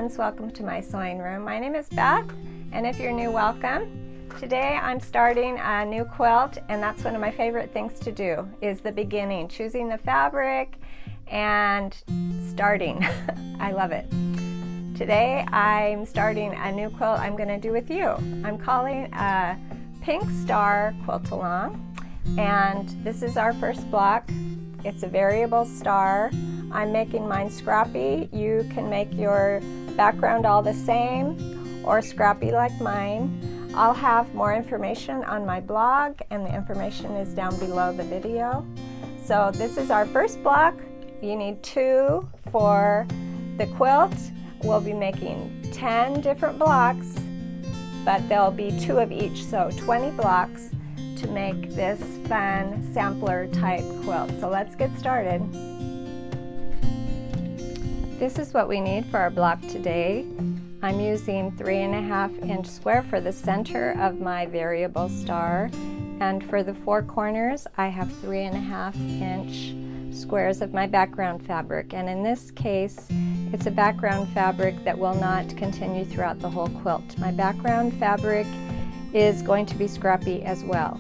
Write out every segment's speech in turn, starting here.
friends, welcome to my sewing room. My name is Beth, and if you're new, welcome. Today I'm starting a new quilt, and that's one of my favorite things to do, is the beginning, choosing the fabric and starting. I love it. Today I'm starting a new quilt I'm going to do with you. I'm calling a Pink Star Quilt Along, and this is our first block. It's a variable star. I'm making mine scrappy. You can make your background all the same or scrappy like mine. I'll have more information on my blog, and the information is down below the video. So this is our first block. You need 2 for the quilt. We'll be making 10 different blocks, but there'll be 2 of each, so 20 blocks to make this fun sampler type quilt. So let's get started. This is what we need for our block today. I'm using 3.5 inch square for the center of my variable star, and for the 4 corners I have 3.5 inch squares of my background fabric, and in this case it's a background fabric that will not continue throughout the whole quilt. My background fabric is going to be scrappy as well,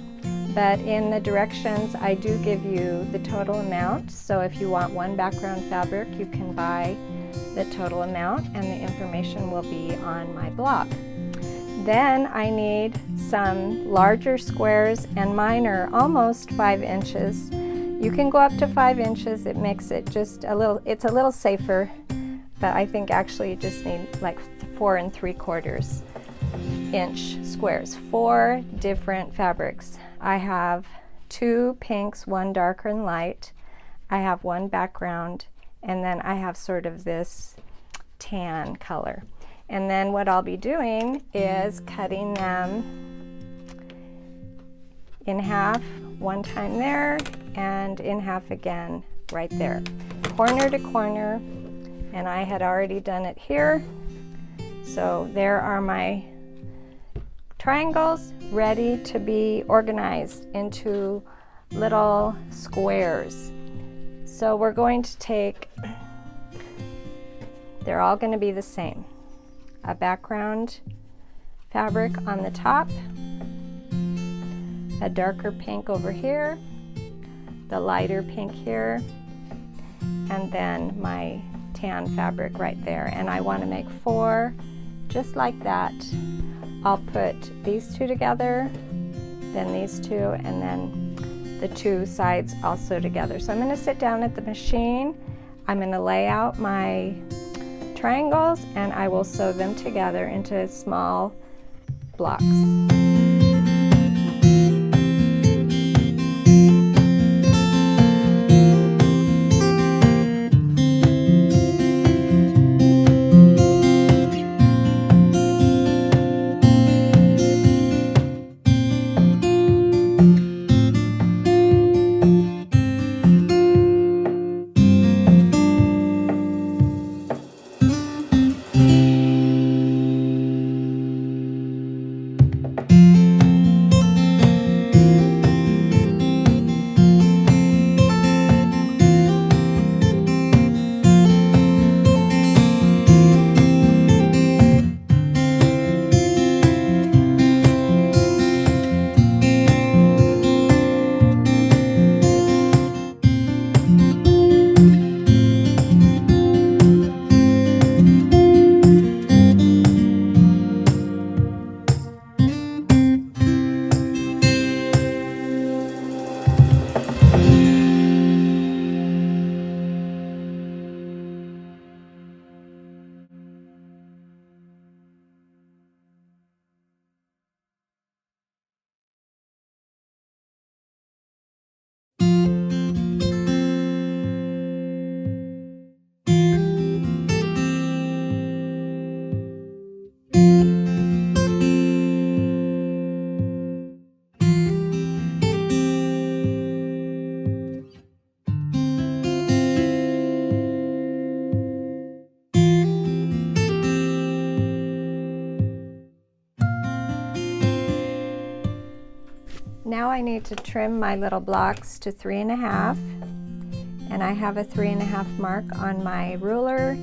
but in the directions I do give you the total amount, so if you want one background fabric you can buy the total amount, and the information will be on my blog. Then I need some larger squares, and mine are almost 5 inches. You can go up to 5 inches. It makes it just a little, it's a little safer, but I think actually you just need like 4 3/4 inch squares. 4 different fabrics. I have 2 pinks, 1 darker and light. I have 1 background, and then I have sort of this tan color. And then what I'll be doing is cutting them in half one time there, and in half again right there, corner to corner, and I had already done it here. So there are my triangles ready to be organized into little squares. So we're going to take, they're all going to be the same. A background fabric on the top, a darker pink over here, the lighter pink here, and then my tan fabric right there. And I want to make 4 just like that. I'll put these 2 together, then these 2, and then the 2 sides also together. So I'm going to sit down at the machine, I'm going to lay out my triangles, and I will sew them together into small blocks. Now I need to trim my little blocks to 3.5, and I have a 3.5 mark on my ruler,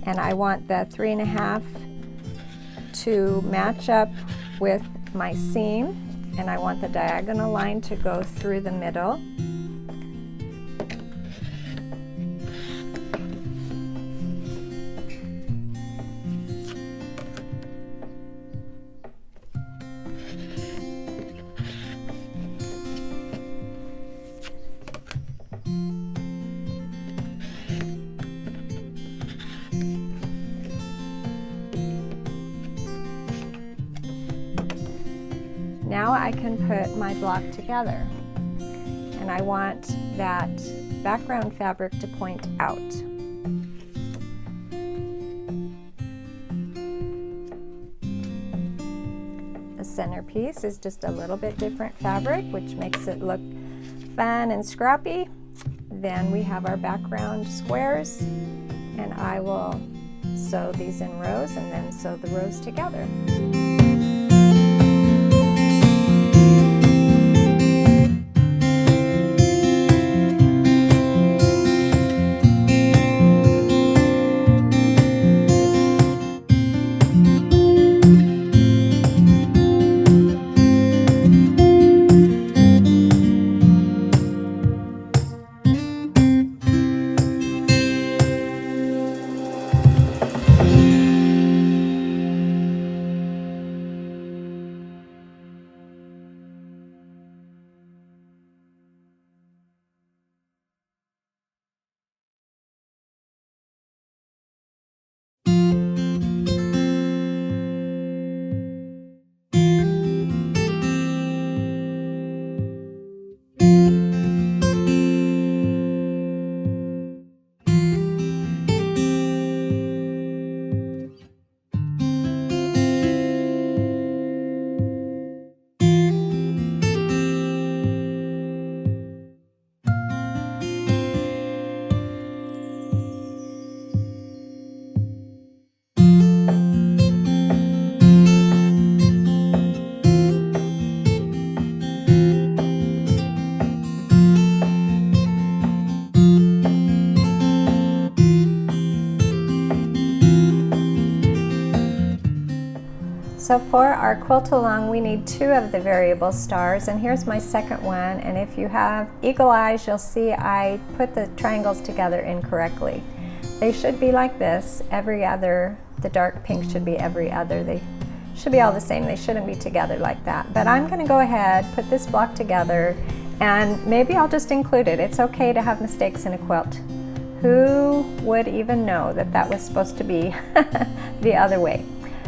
and I want the 3.5 to match up with my seam, and I want the diagonal line to go through the middle. Now I can put my block together, and I want that background fabric to point out. The centerpiece is just a little bit different fabric, which makes it look fun and scrappy. Then we have our background squares, and I will sew these in rows and then sew the rows together. So for our quilt along, we need 2 of the variable stars, and here's my second one. And if you have eagle eyes, you'll see I put the triangles together incorrectly. They should be like this, every other. The dark pink should be every other. They should be all the same. They shouldn't be together like that. But I'm going to go ahead, put this block together, and maybe I'll just include it. It's okay to have mistakes in a quilt. Who would even know that that was supposed to be the other way?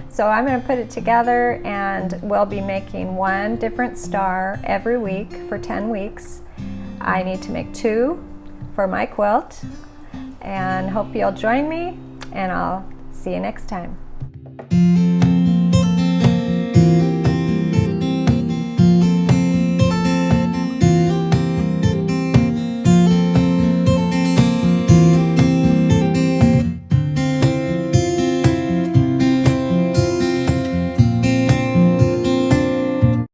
So I'm going to put it together, and we'll be making 1 different star every week for 10 weeks. I need to make 2 for my quilt, and hope you'll join me, and I'll see you next time.